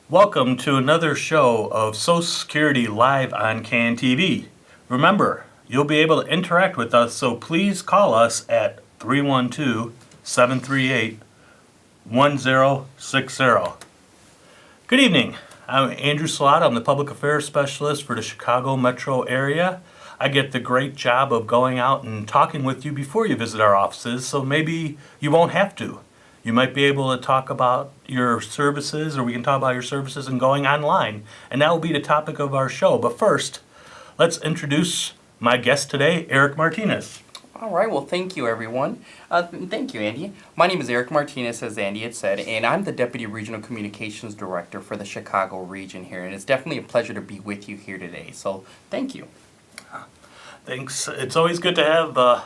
Welcome to another show of Social Security live on CAN TV. Remember, you'll be able to interact with us, so please call us at 312-738-1060. Good evening. I'm Andrew Slaughter. I'm the Public Affairs Specialist for the Chicago metro area. I get the great job of going out and talking with you before you visit our offices, so maybe you won't have to. You might be able to talk about your services, or we can talk about your services and going online. And that will be the topic of our show. But first, let's introduce my guest today, Eric Martinez. All right, well, thank you, everyone. Thank you, Andy. My name is Eric Martinez, as Andy had said, and I'm the Deputy Regional Communications Director for the Chicago region here. And it's definitely a pleasure to be with you here today. So thank you. Thanks. It's always good to have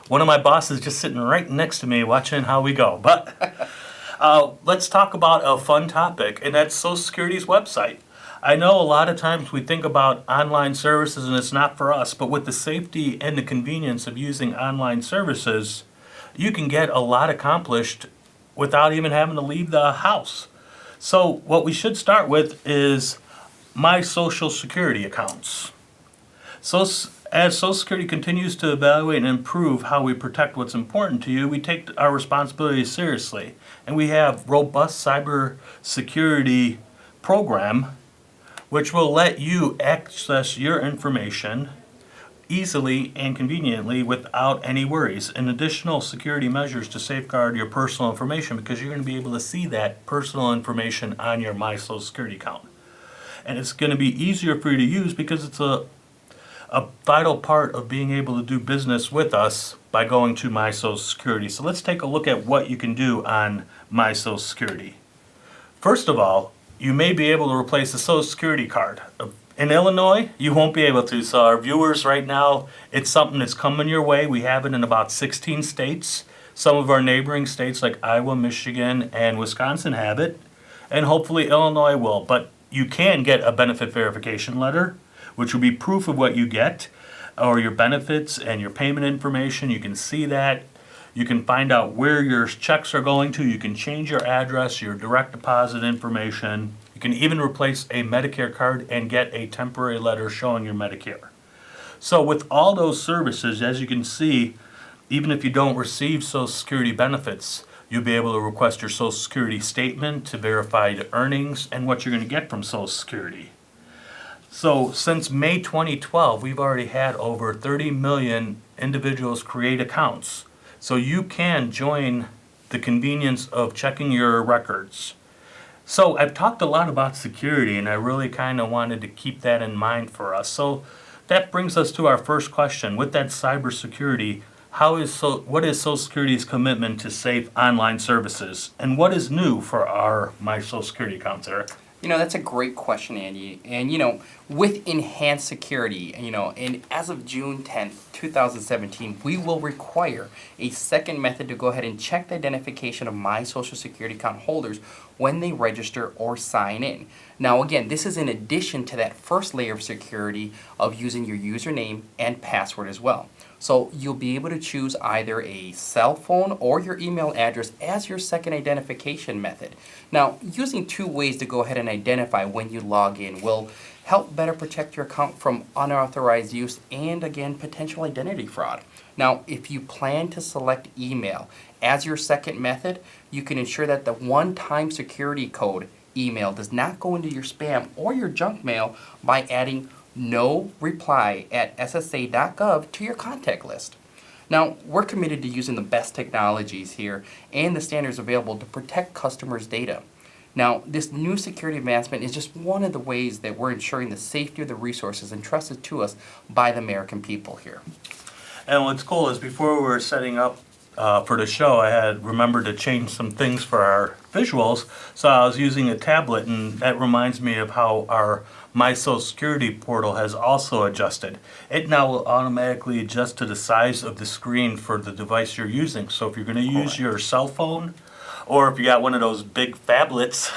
one of my bosses just sitting right next to me watching how we go. But let's talk about a fun topic, and that's Social Security's website. I know a lot of times we think about online services and it's not for us, but with the safety and the convenience of using online services, you can get a lot accomplished without even having to leave the house. So what we should start with is my Social Security accounts. So as Social Security continues to evaluate and improve how we protect what's important to you, we take our responsibilities seriously. And we have robust cyber security program which will let you access your information easily and conveniently without any worries, and additional security measures to safeguard your personal information, because you're going to be able to see that personal information on your My Social Security account. And it's going to be easier for you to use because it's a vital part of being able to do business with us by going to My Social Security. So let's take a look at what you can do on My Social Security. First of all, you may be able to replace a Social Security card. In Illinois, you won't be able to. So our viewers right now, it's something that's coming your way. We have it in about 16 states. Some of our neighboring states like Iowa, Michigan, and Wisconsin have it. And hopefully Illinois will. But you can get a benefit verification letter, which will be proof of what you get, or your benefits and your payment information. You can see that. You can find out where your checks are going to. You can change your address, your direct deposit information. You can even replace a Medicare card and get a temporary letter showing your Medicare. So with all those services, as you can see, even if you don't receive Social Security benefits, you'll be able to request your Social Security statement to verify the earnings and what you're going to get from Social Security. So since May 2012, we've already had over 30 million individuals create accounts. So you can join the convenience of checking your records. So I've talked a lot about security, and I really kind of wanted to keep that in mind for us. So that brings us to our first question. With that cybersecurity, what is Social Security's commitment to safe online services? And what is new for our My Social Security accounts, Eric? That's a great question, Andy. And, with enhanced security, and as of June 10th, 2017, we will require a second method to go ahead and check the identification of My Social Security account holders when they register or sign in. Now, again, this is in addition to that first layer of security of using your username and password as well. So you'll be able to choose either a cell phone or your email address as your second identification method. Now, using two ways to go ahead and identify when you log in will help better protect your account from unauthorized use and, again, potential identity fraud. Now, if you plan to select email as your second method, you can ensure that the one-time security code email does not go into your spam or your junk mail by adding no reply at ssa.gov to your contact list. Now, we're committed to using the best technologies here and the standards available to protect customers' data. Now, this new security advancement is just one of the ways that we're ensuring the safety of the resources entrusted to us by the American people here. And what's cool is before we were setting up for the show, I had remembered to change some things for our visuals. So I was using a tablet, and that reminds me of how our My Social Security portal has also adjusted. It now will automatically adjust to the size of the screen for the device you're using. So if you're going to use your cell phone, or if you got one of those big phablets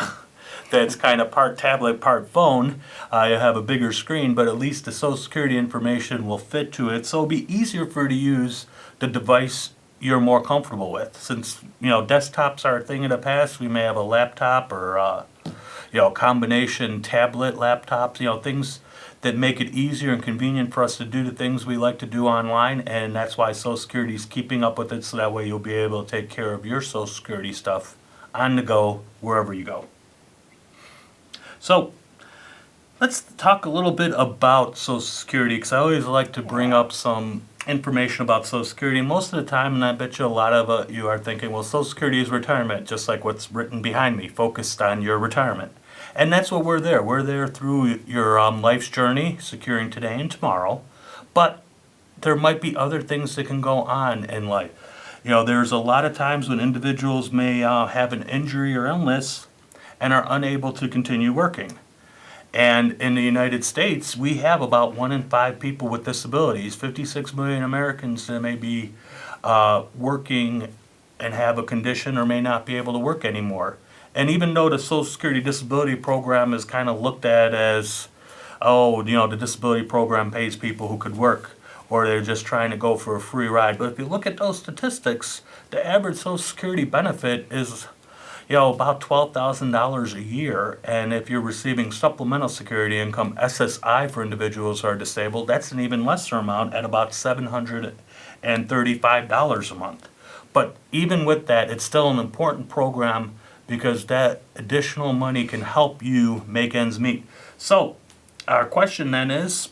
that's kind of part tablet, part phone, you have a bigger screen, but at least the Social Security information will fit to it. So it'll be easier for you to use the device you're more comfortable with. Since, desktops are a thing of the past, we may have a laptop or combination tablet, laptops, things that make it easier and convenient for us to do the things we like to do online. And that's why Social Security is keeping up with it, so that way you'll be able to take care of your Social Security stuff on the go wherever you go. So let's talk a little bit about Social Security, because I always like to bring up some information about Social Security. Most of the time, and I bet you a lot of you are thinking, well, Social Security is retirement, just like what's written behind me, focused on your retirement. And that's what we're there. We're there through your life's journey, securing today and tomorrow. But there might be other things that can go on in life. There's a lot of times when individuals may have an injury or illness and are unable to continue working. And in the United States, we have about 1 in 5 people with disabilities, 56 million Americans that may be working and have a condition or may not be able to work anymore. And even though the Social Security Disability Program is kind of looked at as, the disability program pays people who could work, or they're just trying to go for a free ride. But if you look at those statistics, the average Social Security benefit is about $12,000 a year. And if you're receiving supplemental security income, SSI, for individuals who are disabled, that's an even lesser amount at about $735 a month. But even with that, it's still an important program, because that additional money can help you make ends meet. So our question then is,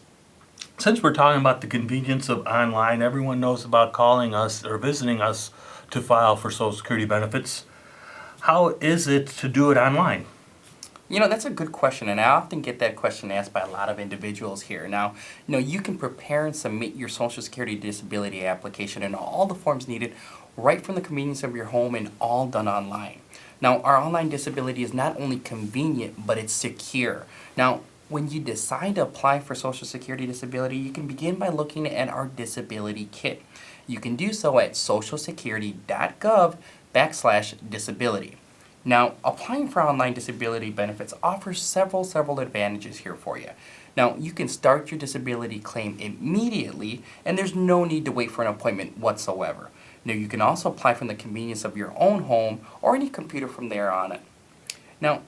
since we're talking about the convenience of online, everyone knows about calling us or visiting us to file for Social Security benefits. How is it to do it online? That's a good question, and I often get that question asked by a lot of individuals here. Now, you can prepare and submit your Social Security disability application and all the forms needed right from the convenience of your home, and all done online. Now, our online disability is not only convenient, but it's secure. Now, when you decide to apply for Social Security disability, you can begin by looking at our disability kit. You can do so at socialsecurity.gov/disability. Now, applying for online disability benefits offers several advantages here for you. Now, you can start your disability claim immediately, and there's no need to wait for an appointment whatsoever. Now, you can also apply from the convenience of your own home or any computer from there on it. Now,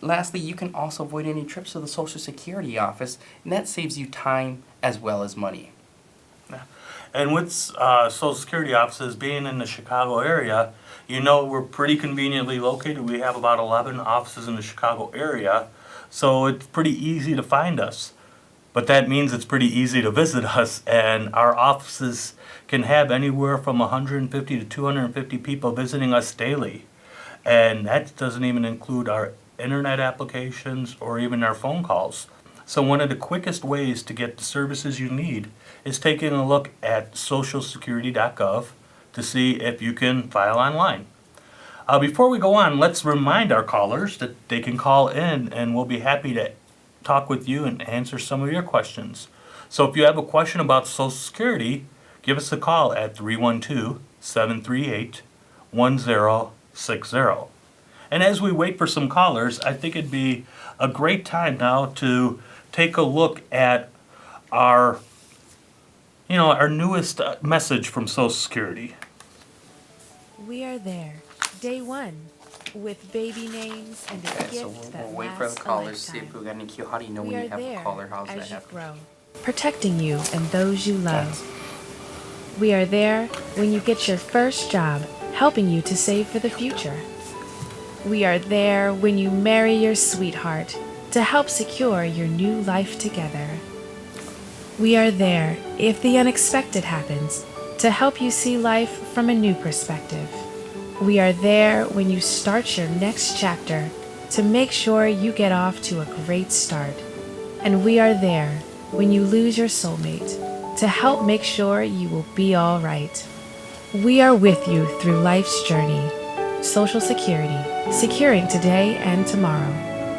lastly, you can also avoid any trips to the Social Security office, and that saves you time as well as money. And with Social Security offices being in the Chicago area, we're pretty conveniently located. We have about 11 offices in the Chicago area, so it's pretty easy to find us. But that means it's pretty easy to visit us, and our offices can have anywhere from 150 to 250 people visiting us daily. And that doesn't even include our internet applications or even our phone calls. So one of the quickest ways to get the services you need is taking a look at socialsecurity.gov to see if you can file online. Before we go on, let's remind our callers that they can call in, and we'll be happy to talk with you and answer some of your questions. So if you have a question about Social Security, give us a call at 312-738-1060. And as we wait for some callers, I think it'd be a great time now to take a look at our newest message from Social Security. We are there, day one, with baby names and a Okay, gift so that we'll wait lasts for the a callers, see lifetime. if we got any cue. How do you know We when are you have there a caller? How's that as you happen? grow, protecting you and those you love. We are there when you get your first job, helping you to save for the future. We are there when you marry your sweetheart to help secure your new life together. We are there if the unexpected happens to help you see life from a new perspective. We are there when you start your next chapter to make sure you get off to a great start. And we are there when you lose your soulmate to help make sure you will be all right. We are with you through life's journey. Social Security, securing today and tomorrow.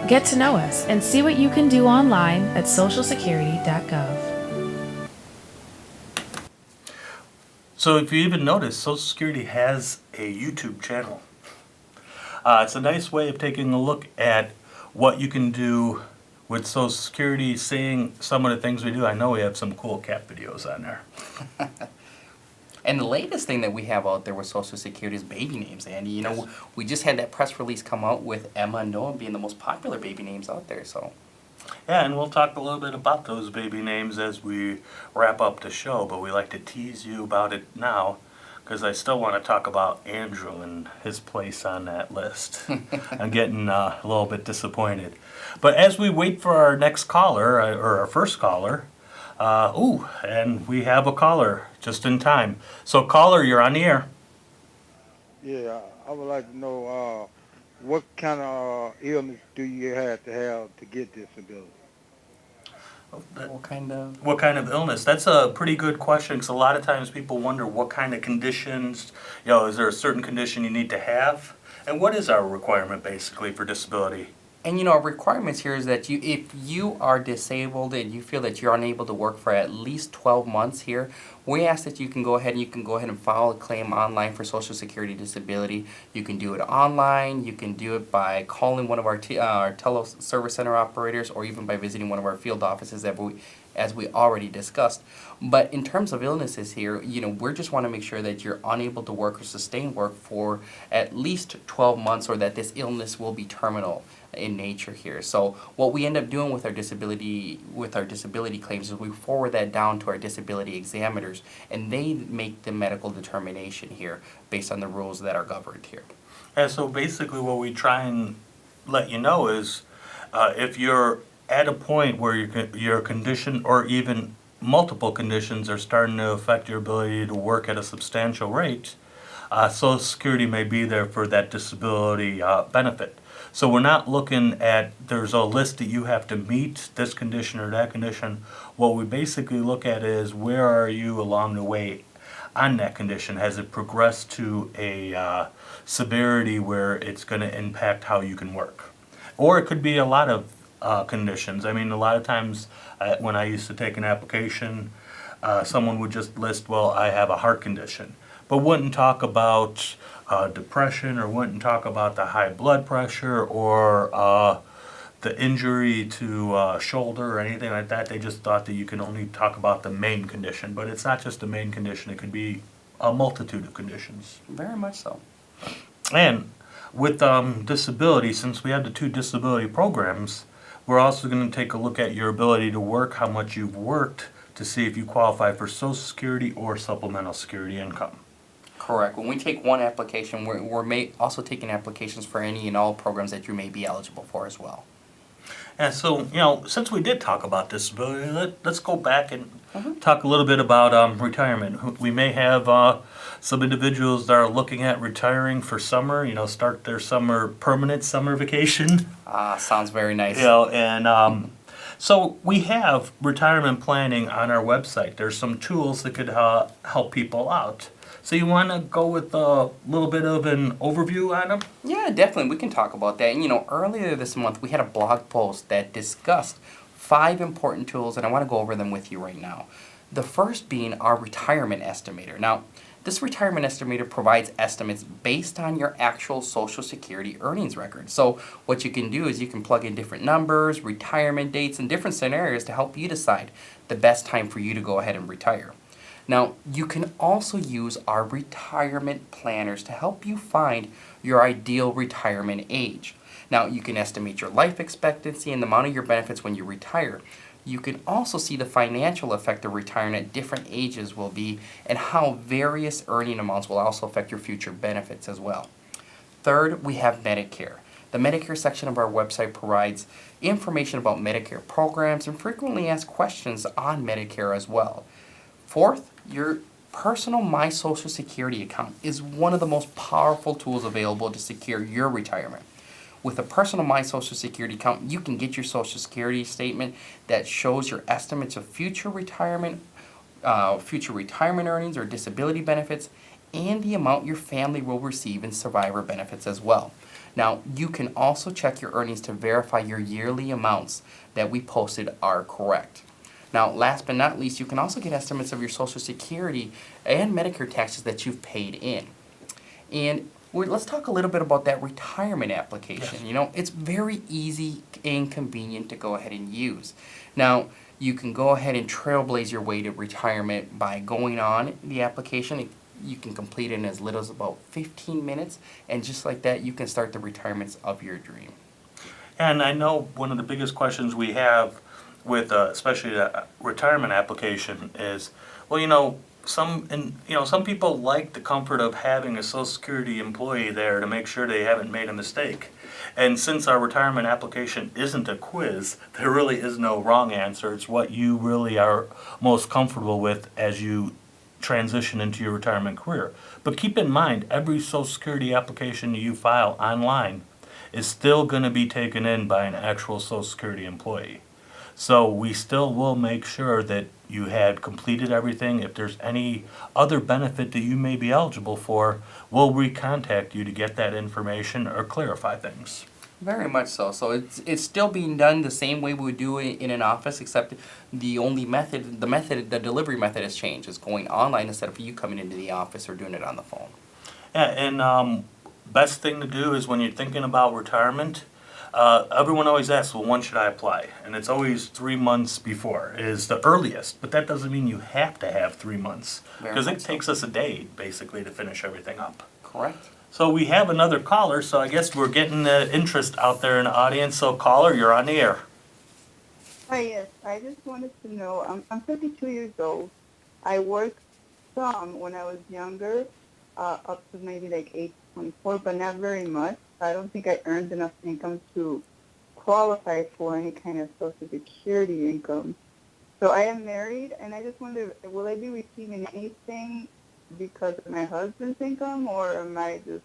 Get to know us and see what you can do online at socialsecurity.gov. So if you even notice, Social Security has a YouTube channel. It's a nice way of taking a look at what you can do with Social Security, seeing some of the things we do. I know we have some cool cat videos on there. And the latest thing that we have out there with Social Security is baby names, Andy. You know, we just had that press release come out with Emma and Noah being the most popular baby names out there. So, Yeah, and we'll talk a little bit about those baby names as we wrap up the show, but we like to tease you about it now because I still want to talk about Andrew and his place on that list. I'm getting a little bit disappointed. But as we wait for our next caller, or our first caller, and we have a caller just in time. So, caller, you're on the air. Yeah, I would like to know what kind of illness do you have to get disability? what kind of? Illness? That's a pretty good question because a lot of times people wonder what kind of conditions, is there a certain condition you need to have? And what is our requirement basically for disability? And you know, our requirements here is that if you are disabled and you feel that you're unable to work for at least 12 months here, we ask that you can go ahead and file a claim online for Social Security disability. You can do it online. You can do it by calling one of our teleservice center operators, or even by visiting one of our field offices as we already discussed. But in terms of illnesses here, we just want to make sure that you're unable to work or sustain work for at least 12 months, or that this illness will be terminal in nature here. So what we end up doing with our disability claims is we forward that down to our disability examiners, and they make the medical determination here based on the rules that are governed here. And so basically what we try and let you know is if you're at a point where your condition or even multiple conditions are starting to affect your ability to work at a substantial rate, Social Security may be there for that disability benefit. So we're not looking at, there's a list that you have to meet, this condition or that condition. What we basically look at is where are you along the way on that condition? Has it progressed to a severity where it's going to impact how you can work? Or it could be a lot of conditions. I mean, a lot of times when I used to take an application, someone would just list, well, I have a heart condition, but wouldn't talk about depression, or wouldn't talk about the high blood pressure, or the injury to shoulder or anything like that. They just thought that you can only talk about the main condition, but it's not just the main condition. It could be a multitude of conditions. Very much so. And with disability, since we have the two disability programs, we're also going to take a look at your ability to work, how much you've worked, to see if you qualify for Social Security or supplemental security income. Correct. When we take one application, we're also taking applications for any and all programs that you may be eligible for as well. And so, since we did talk about disability, let's go back and talk a little bit about retirement. We may have some individuals that are looking at retiring for summer, start their permanent summer vacation. Sounds very nice. So we have retirement planning on our website. There's some tools that could help people out. So you want to go with a little bit of an overview on them? Yeah, definitely. We can talk about that. And earlier this month we had a blog post that discussed 5 important tools, and I want to go over them with you right now. The first being our retirement estimator. Now, this retirement estimator provides estimates based on your actual Social Security earnings record. So what you can do is you can plug in different numbers, retirement dates, and different scenarios to help you decide the best time for you to go ahead and retire. Now, you can also use our retirement planners to help you find your ideal retirement age. Now, you can estimate your life expectancy and the amount of your benefits when you retire. You can also see the financial effect of retiring at different ages will be, and how various earning amounts will also affect your future benefits as well. Third, we have Medicare. The Medicare section of our website provides information about Medicare programs and frequently asked questions on Medicare as well. Fourth, your personal My Social Security account is one of the most powerful tools available to secure your retirement. With a personal My Social Security account, you can get your Social Security statement that shows your estimates of future retirement earnings or disability benefits, and the amount your family will receive in survivor benefits as well. Now, you can also check your earnings to verify your yearly amounts that we posted are correct. Now, last but not least, you can also get estimates of your Social Security and Medicare taxes that you've paid in. And let's talk a little bit about that retirement application. Yes. It's very easy and convenient to go ahead and use. Now, you can go ahead and trailblaze your way to retirement by going on the application. You can complete it in as little as about 15 minutes, and just like that, you can start the retirements of your dream. And I know one of the biggest questions we have with especially the retirement application is, well, some people like the comfort of having a Social Security employee there to make sure they haven't made a mistake. And since our retirement application isn't a quiz, there really is no wrong answer. It's what you really are most comfortable with as you transition into your retirement career. But keep in mind, every Social Security application you file online is still going to be taken in by an actual Social Security employee. So we still will make sure that you had completed everything. If there's any other benefit that you may be eligible for, we'll recontact you to get that information or clarify things. Very much so. So it's still being done the same way we would do it in an office, except the only the delivery method has changed. It's going online instead of you coming into the office or doing it on the phone. Yeah, and best thing to do is when you're thinking about retirement, everyone always asks, well, when should I apply? And it's always 3 months before is the earliest, but that doesn't mean you have to have 3 months, because it takes us a day basically to finish everything up. Correct. So we have another caller, so I guess we're getting interest out there in the audience. So caller, you're on the air. Hi, yes. I just wanted to know, I'm 52 years old. I worked some when I was younger, up to maybe like age 24, but not very much. I don't think I earned enough income to qualify for any kind of Social Security income. So I am married, and I just wonder, will I be receiving anything because of my husband's income, or am I just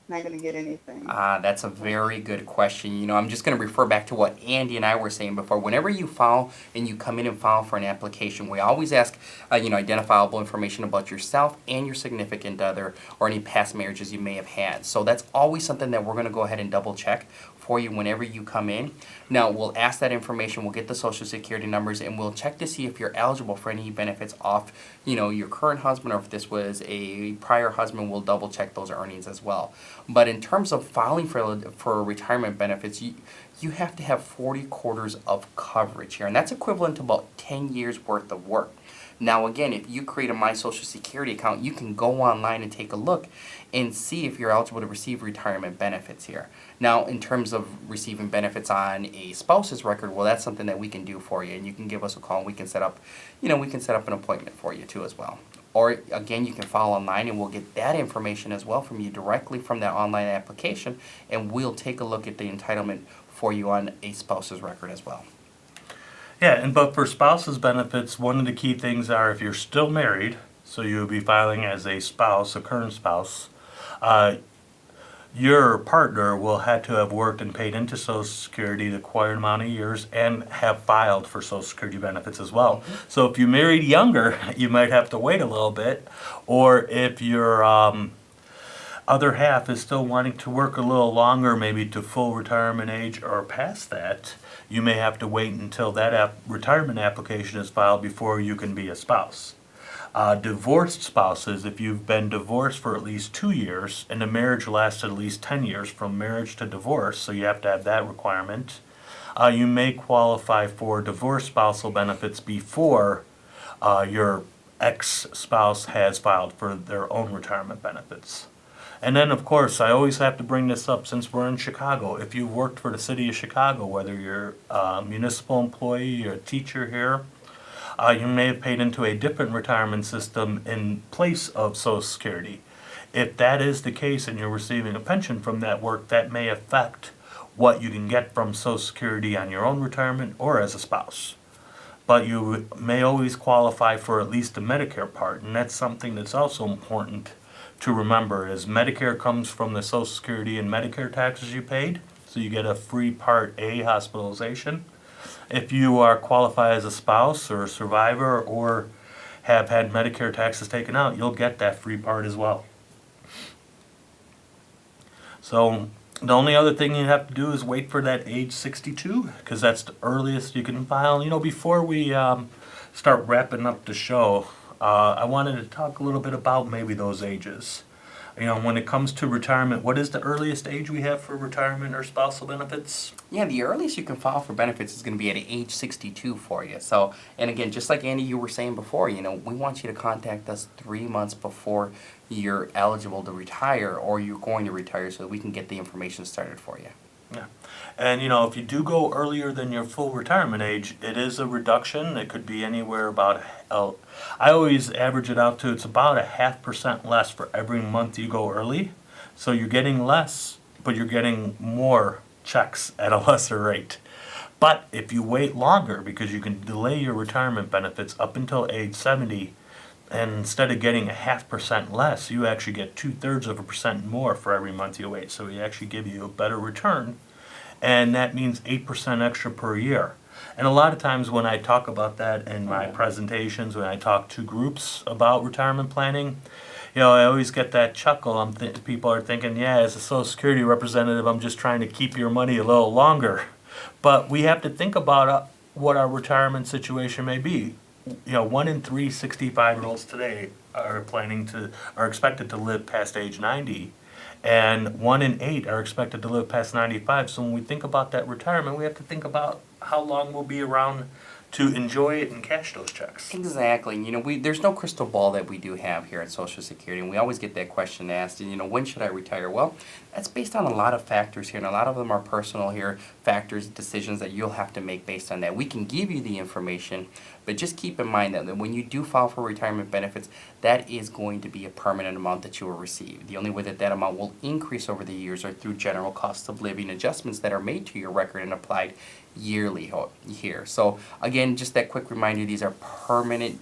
not going to get anything? That's a very good question. You know, I'm just going to refer back to what Andy and I were saying before. Whenever you file and you come in and file for an application, we always ask, identifiable information about yourself and your significant other or any past marriages you may have had. So that's always something that we're going to go ahead and double check for you whenever you come in. Now, we'll ask that information, we'll get the Social Security numbers, and we'll check to see if you're eligible for any benefits off, your current husband, or if this was a prior husband, we'll double check those earnings as well. But in terms of filing for retirement benefits, you have to have 40 quarters of coverage here, and that's equivalent to about 10 years worth of work. Now again, if you create a My Social Security account, you can go online and take a look and see if you're eligible to receive retirement benefits here. Now, in terms of receiving benefits on a spouse's record, well, that's something that we can do for you, and you can give us a call and we can set up, an appointment for you too as well. Or again, you can file online and we'll get that information as well from you directly from that online application, and we'll take a look at the entitlement for you on a spouse's record as well. Yeah, but for spouses benefits, one of the key things are if you're still married, so you'll be filing as a spouse, a current spouse, your partner will have to have worked and paid into Social Security the required amount of years and have filed for Social Security benefits as well. Mm-hmm. So if you married younger, you might have to wait a little bit, or if your other half is still wanting to work a little longer, maybe to full retirement age or past that, you may have to wait until that retirement application is filed before you can be a spouse. Divorced spouses, if you've been divorced for at least 2 years and the marriage lasted at least 10 years from marriage to divorce, so you have to have that requirement, you may qualify for divorce spousal benefits before your ex-spouse has filed for their own retirement benefits. And then, of course, I always have to bring this up since we're in Chicago. If you've worked for the city of Chicago, whether you're a municipal employee or a teacher here, you may have paid into a different retirement system in place of Social Security. If that is the case and you're receiving a pension from that work, that may affect what you can get from Social Security on your own retirement or as a spouse. But you may always qualify for at least the Medicare part, and that's something that's also important to remember, is Medicare comes from the Social Security and Medicare taxes you paid, so you get a free Part A hospitalization. If you are qualified as a spouse or a survivor or have had Medicare taxes taken out, you'll get that free part as well. So the only other thing you have to do is wait for that age 62, because that's the earliest you can file. Before we start wrapping up the show, I wanted to talk a little bit about maybe those ages. You know, when it comes to retirement, what is the earliest age we have for retirement or spousal benefits? Yeah, the earliest you can file for benefits is going to be at age 62 for you. So, and again, just like Andy, you were saying before, we want you to contact us 3 months before you're eligible to retire or you're going to retire so that we can get the information started for you. Yeah. And if you do go earlier than your full retirement age, it is a reduction. It could be anywhere about, I always average it out to it's about a 0.5% less for every month you go early. So you're getting less, but you're getting more checks at a lesser rate. But if you wait longer, because you can delay your retirement benefits up until age 70, and instead of getting a 0.5% less, you actually get 2/3% more for every month you wait. So we actually give you a better return, and that means 8% extra per year. And a lot of times when I talk about that in my presentations, when I talk to groups about retirement planning, I always get that chuckle. People are thinking, yeah, as a Social Security representative, I'm just trying to keep your money a little longer. But we have to think about what our retirement situation may be. 1 in 3 65-year-olds today are expected to live past age 90, and 1 in 8 are expected to live past 95. So when we think about that retirement, we have to think about how long we'll be around to enjoy it and cash those checks. Exactly. There's no crystal ball that we do have here at Social Security, and we always get that question asked, when should I retire? Well, that's based on a lot of factors here, and a lot of them are personal here, factors, decisions that you'll have to make based on that. We can give you the information, but just keep in mind that when you do file for retirement benefits, that is going to be a permanent amount that you will receive. The only way that amount will increase over the years are through general cost of living adjustments that are made to your record and applied yearly here. So again, just that quick reminder, these are permanent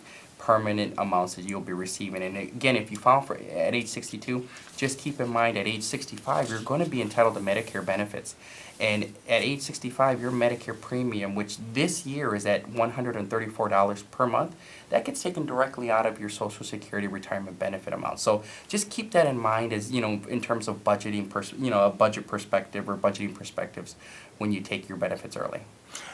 amounts that you'll be receiving. And again, if you file for at age 62, just keep in mind at age 65 you're going to be entitled to Medicare benefits. And at age 65, your Medicare premium, which this year is at $134 per month, that gets taken directly out of your Social Security retirement benefit amount. So just keep that in mind as, in terms of budgeting, a budget perspective or budgeting perspectives when you take your benefits early.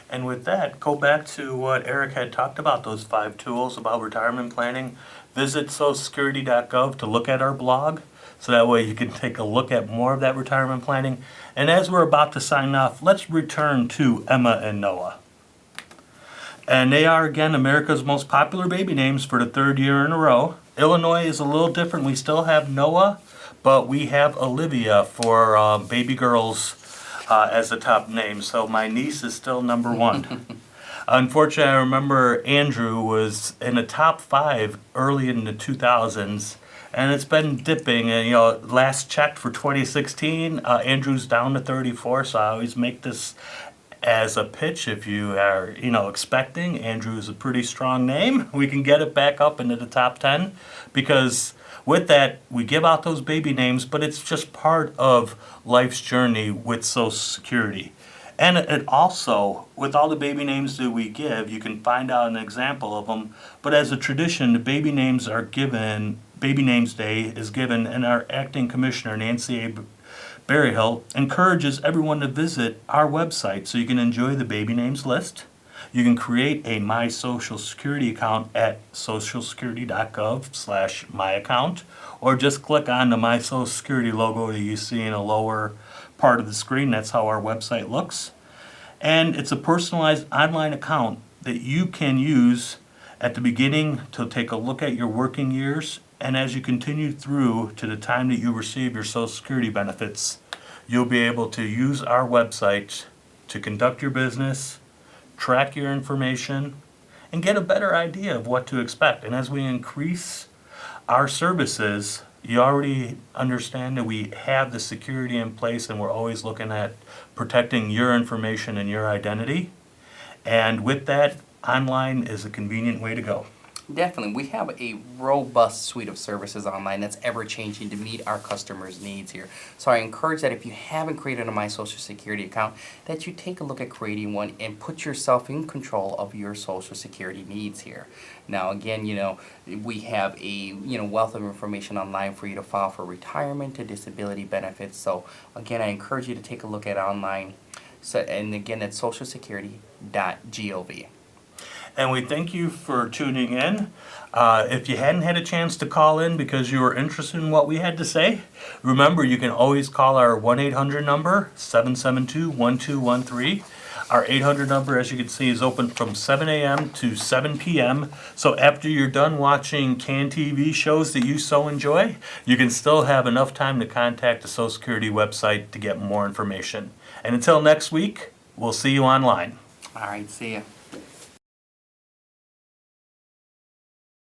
And with that, go back to what Eric had talked about, those 5 tools about retirement planning. Visit socialsecurity.gov to look at our blog, so that way you can take a look at more of that retirement planning. And as we're about to sign off, let's return to Emma and Noah. And they are, again, America's most popular baby names for the 3rd year in a row. Illinois is a little different. We still have Noah, but we have Olivia for baby girls as the top name. So my niece is still number 1. Unfortunately, I remember Andrew was in the top 5 early in the 2000s, and it's been dipping. And last checked for 2016, Andrew's down to 34. So I always make this as a pitch. If you are expecting, Andrew's a pretty strong name. We can get it back up into the top 10, because with that, we give out those baby names, but it's just part of life's journey with Social Security. And it also, with all the baby names that we give, you can find out an example of them. But as a tradition, the baby names are given, Baby Names Day is given, and our acting commissioner, Nancy A. Berryhill, encourages everyone to visit our website so you can enjoy the baby names list. You can create a My Social Security account at socialsecurity.gov/myaccount, or just click on the My Social Security logo that you see in the lower part of the screen. That's how our website looks. And it's a personalized online account that you can use at the beginning to take a look at your working years, and as you continue through to the time that you receive your Social Security benefits, you'll be able to use our website to conduct your business, track your information, and get a better idea of what to expect. And as we increase our services, you already understand that we have the security in place, and we're always looking at protecting your information and your identity. And with that, online is a convenient way to go. Definitely. We have a robust suite of services online that's ever-changing to meet our customers' needs here. So I encourage that if you haven't created a My Social Security account, that you take a look at creating one and put yourself in control of your Social Security needs here. Now, again, we have a wealth of information online for you to file for retirement to disability benefits. So again, I encourage you to take a look at online. So, and again, that's socialsecurity.gov. and we thank you for tuning in. If you hadn't had a chance to call in because you were interested in what we had to say, remember you can always call our 1-800 number, 772-1213. Our 800 number, as you can see, is open from 7 a.m. to 7 p.m. So after you're done watching canned TV shows that you so enjoy, you can still have enough time to contact the Social Security website to get more information. And until next week, we'll see you online. All right, see ya.